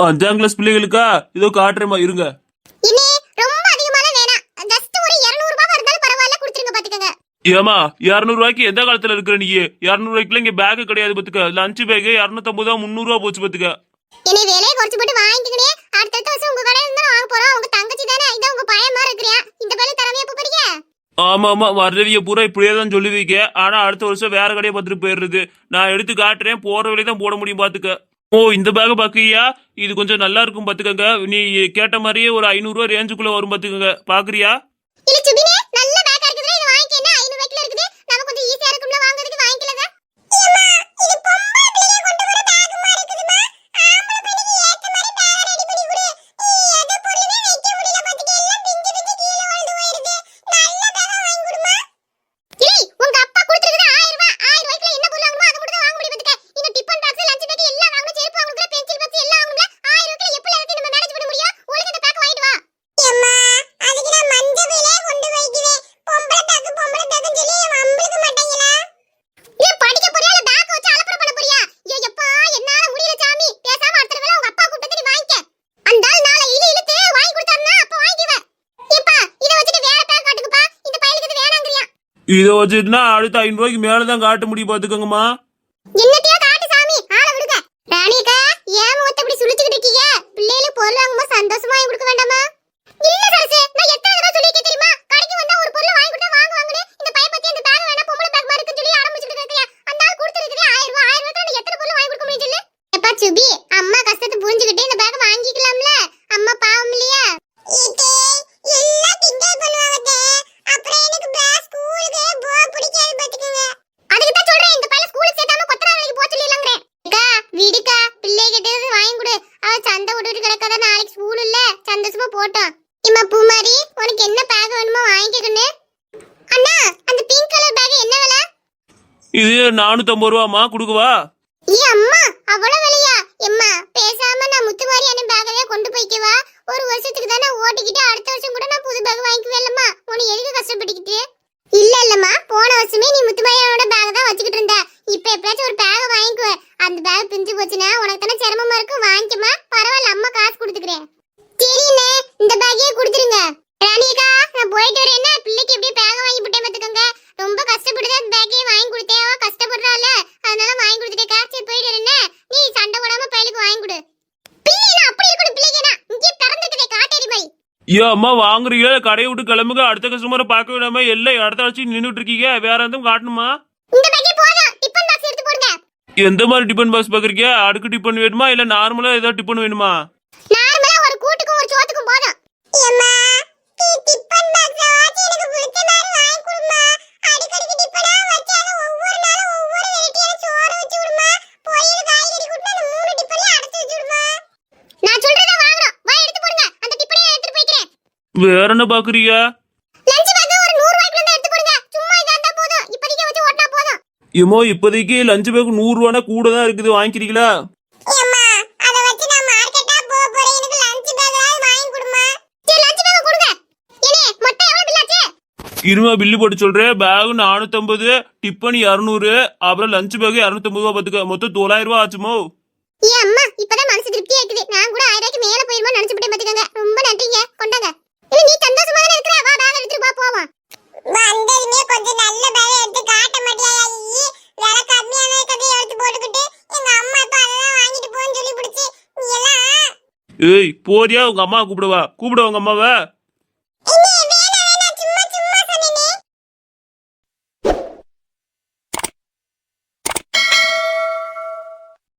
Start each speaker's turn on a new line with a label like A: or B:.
A: 5ஆம் கிளாஸ் பிள்ளைகளுக்கா? இதோ காட்டுறேமா இருங்க.
B: இனி ரொம்ப அதிகமாலாம் வேணாம். ஜஸ்ட் ஒரு 200 ரூபாய் இருந்தாலும் பரவாயில்ல, கொடுத்துருங்க பாத்துக்கங்க.
A: ஏமா 200 ரூபாய்க்கு எந்த காலத்துல இருக்கிற நீ? 200 ரூபாய்க்குல இங்க பேக் கிடையாது பாத்துக்க. லஞ்ச் பேக் 250 300 ரூபா போச்சு பாத்துக்க.
B: இனி விலையை குறைச்சு போட்டு வாங்கிக்கணே. அடுத்த வருஷம் உங்க கடையில இருந்து வாங்க போறோம். உங்க தங்கச்சி தானே, இத உங்க பையன் மாதிரி இருக்கிறியா? இந்த பேல தரவே போறீங்க?
A: ஆமா ஆமா, வர்றவிய பூரா இப்படியே தான் சொல்லி வைக்க. ஆனா அடுத்த வருஷம் வேற கடையை பார்த்துட்டு போயிடுறது. நான் எடுத்து காட்டுறேன், போற வழி தான் போட முடியும் பாத்துக்க. ஓ, இந்த பேக் பாக்குறியா? இது கொஞ்சம் நல்லா இருக்கும் பாத்துக்கங்க. நீ கேட்ட மாதிரியே ஒரு 500 ரூபா ரேஞ்சுக்குள்ள வரும் பாத்துக்கங்க. பாக்குறியா?
B: இல்ல சுபினே, நல்ல பேக்கா இருக்குது. இது வாங்கிக்க. என்ன 500 ரூபாய்க்குல இருக்குது. நம்ம கொஞ்சம் ஈஸியா இருக்கும்ல வாங்குறதுக்கு, வாங்கிக்கலங்க. ஏமா, இது பொம்மை பிள்ளைய கொண்டு வர பேக் மாதிரி இருக்குதுமா. ஆம்பள பிள்ளைக்கு ஏத்த மாதிரி பேக் ரெடி பண்ணி கொடு. எத பொருளுமே வைக்க முடியல பாத்துக்க. எல்லாம் பிஞ்சு பிஞ்சு கீழ விழுந்து போயிடுது. நல்ல பேக்கா வாங்கி கொடுமா. ஏய், உங்க அப்பா கொடுத்திருக்குது 1000 ரூபாய். 1000 ரூபாய்க்குல என்ன பொருள் வாங்கணுமோ அத மட்டும் தான் வாங்க முடியும் பாத்துக்க. இந்த டிபன் பாக்ஸ், லஞ்ச் பேக் எல்லாம் வாங்கணும். செருப்பு வாங்கணும், பென்சில் பாக்ஸ் எல்லாம் வாங்கணும்ல. 1000 ரூபாய்க்குல எப்படி எல்லாத்தையும் நம்ம மேனேஜ் பண்ண முடியும்? ஒழுங்கா இந்த பேக் வாங்கிட்டு வா. அம்மா, அதுக்கு நான் மஞ்ச பையிலே கொண்டு வைக்குவேன். பொம்பளை பேக்குன்னு சொல்லி வம்பளுக்கு மாட்டீங்களா? ஏன் படிக்க போறியா இல்ல பேக் வச்சு அலப்பற பண்ண போறியா? ஐயப்பா, என்னால முடியல சாமி. பேசாம அடுத்த தடவை உங்க அப்பா கூப்பிட்டு நீ வாங்கிக்க. அந்த ஆள் நாளை இழுத்து வாங்கி கொடுத்தாருன்னா அப்ப வாங்கிக்குவேன். இப்பா இத வச்சுட்டு வேற பேக் காட்டுங்கப்பா. இந்த பையலுக்கு இது வேணாங்கறியா?
A: இதை வச்சுட்டுனா அடுத்த 500 ரூபாய்க்கு மேலதான் காட்ட முடியும் பாத்துக்கோங்கம்மா.
B: என்னத்தையா காட்டு சாமி, ஆள விடுங்க. ராணிக்கா, ஏன் முகத்தை இப்படி சுளிச்சுக்கிட்டு இருக்கீங்க? பிள்ளைகளுக்கு பொருள் வாங்கும்போது சந்தோஷமா வாங்கி கொடுக்க வேண்டாமா? இல்ல சரசு, நான் எத்தனை தடவை சொல்லிருக்கேன் தெரியுமா? கடைக்கு வந்தா ஒரு பொருள் வாங்கி கொடுத்தா வாங்குவாங்கன்னு. இந்த பைய பத்தி அந்த பேக் வேணா, பொம்பளை பேக் மாதிரி இருக்குன்னு சொல்லி ஆரம்பிச்சிட்டு இருக்கறியா? அந்த ஆள் கொடுத்திருக்கதே 1000 ரூபாய். 1000 ரூபாய்க்கு எத்தனை பொருள் வாங்கி கொடுக்க முடியும் சொல்லு? எப்பா சுபி, அம்மா கஷ்டத்தை புரிஞ்சுக்கிட்டு இந்த பேக் வாங்கிக்கலாம்ல. அம்மா பாவம் இல்லையா? எல்லாம் கிண்டல் பண்ணுவாங்க. அப்புறம் எனக்கு பேக் ஸ்கூலுக்கு போக பிடிக்காது பாத்துக்கங்க. அதுக்கு தான் சொல்றேன், இந்த பையன் ஸ்கூலுக்கு சேர்த்தாம கொத்தனார் வேலைக்கு போக சொல்லிடலாம்ங்கறேன். அக்கா வீடுக்கா, பிள்ளை கிட்ட வாங்கி கொடு. அவ சண்டை விட்டுட்டு கிடக்காத. நாளைக்கு ஸ்கூல் இல்ல, சந்தோஷமா போட்டோம். இம்மா பூமாரி, உனக்கு என்ன பேக் வேணுமோ வாங்கிக்கன்னு. அண்ணா, அந்த பிங்க் கலர் பேக் என்ன விலை?
A: இது 450 ரூபாமா, கொடுக்கவா?
B: ஏ அம்மா, அவ்வளவு விலையா? எம்மா, பேசாம நான் முத்துமாரியான பேக்கவே கொண்டு போய்க்கவா? ஒரு வருஷத்துக்கு தானே ஓட்டிக்கிட்டு அடுத்த வருஷம் கூட நான் புது பேக் வாங்கிக்குவேன்லம்மா. உன்னை எதுக்கு கஷ்டப்பட்டுக்கிட்டு? இல்ல இல்லம்மா, போன வருஷமே நீ முத்துமாரியோட பேக் தான் வச்சுக்கிட்டு இருந்த. இப்ப எப்பயாச்சும் ஒரு பேக் வாங்கிக்குவேன். அந்த பேக் பிஞ்சு போச்சுன்னா உனக்கு தானே சிரமமா இருக்கும். வாங்கிக்கமா, பரவாயில்ல, அம்மா காசு கொடுத்துக்கிறேன். சரிண்ணே, இந்த பேக்கையே கொடுத்துருங்க. ராணியக்கா, நான் போயிட்டு வரேன். என்ன பிள்ளைக்கு எப்படியே பேக் வாங்கி போட்டேன் பாத்துக்கோங்க. ரொம்ப கஷ்டப்பட்டு அந்த பேக்கையே வாங்கி கொடுத்தேன். அவ கஷ்டப்படுறாள், அதனால வாங்கி கொடுத்துட்டேன். காசு போயிட்டு வரேன். நீ சண்டை போடாம பையலுக்கு வாங்கி கொடு. பிள்ளைனா அப்படி இருக்கணும். பிள்ளைனா இங்கே பிறந்துட்டதே காட்டேரி மாதிரி.
A: ஐயோ அம்மா, வாங்குறீங்க கடையை விட்டு கிளம்புங்க. அடுத்த கஸ்டமரை பார்க்க விடாம எல்லாம் இடத்த வச்சு நின்றுட்டு இருக்கீங்க. வேற எதுவும் காட்டணுமா?
B: இந்த பேக்கே போதும். டிபன் பாக்ஸ் எடுத்து போடுங்க.
A: எந்த மாதிரி டிபன் பாக்ஸ் பாக்குறீங்க? அடுக்கு டிபன் வேணுமா இல்ல நார்மலா ஏதாவது டிபன் வேணுமா?
B: நார்மலா ஒரு கூட்டுக்கும் ஒரு சோத்துக்கும் போதும். அம்மா, டிபன் பாக்ஸ் ஆச்சு எனக்கு பிடிச்ச மாதிரி வாங்கி கொடுமா. அடிக்கடி டிபனா வச்சாலும் ஒவ்வொரு நாளும் ஒவ்வொரு வெரைட்டியான சோறு வச்சு விடுமா. பொரியல் காய்கறி கூட்டா அந்த 3 டிபன்ல அடைச்சு வச்சு விடுமா. நான் சொல்றத வாங்குறோம். வா எடுத்து போடுங்க. அந்த டிபனை எடுத்து போய்க்கிறேன்.
A: வேற என்ன பாக்குறீங்க?
B: லஞ்ச் பேக் ஒரு 100 ரூபாய்க்குள்ள இருந்து எடுத்து போடுங்க. சும்மா இதா இருந்தா போதும். இப்போதைக்கு வச்சு ஓட்டனா போதும்.
A: ஏமோ, இப்போதைக்கு லஞ்ச் பேக் 100 ரூபானா கூட தான் இருக்குது. வாங்கிக்கிறீங்களா?
B: அம்மா, அத வச்சு நான் மார்க்கெட்டா போக போறேன். எனக்கு லஞ்ச் பேக் வாங்கி கொடுமா. சரி, லஞ்ச் பேக் கொடுங்க. ஏனே மொத்தம் எவ்வளவு பில் ஆச்சு?
A: இருமா, பில்லு போட்டு சொல்றேன். பேக் 450, டிப்பன் 200, அப்புறம் லஞ்ச் பேக் 250 ரூபா பாத்துக்க. மொத்தம் 900 ரூபா ஆச்சுமோ.
B: ஏ அம்மா, இப்பதான் மனசு திருப்தியா இருக்குது. நான் கூட 1000 ரூபாய்க்கு மேல போயிருமா நினைச்சுட்டே பாத்துக்கங்க. ரொம்ப நன்றிங்க. கொண்டாங்க. இல்ல நீ சந்தோஷமா தான இருக்கற? வா பேக் எடுத்துட்டு வா போவோம். வந்ததுமே கொஞ்சம் நல்ல பேக் எடுத்து காட்ட மாட்டியா? வேற கம்மியான கதையை எடுத்து போட்டுக்கிட்டு எங்க அம்மா இப்ப அதெல்லாம் வாங்கிட்டு போன்னு சொல்லி பிடிச்சி நீ எல்லாம்.
A: ஏய் போறியா? உங்க அம்மா கூப்பிடுவா. கூப்பிடுவா உங்க அம்மாவை.
B: என்ன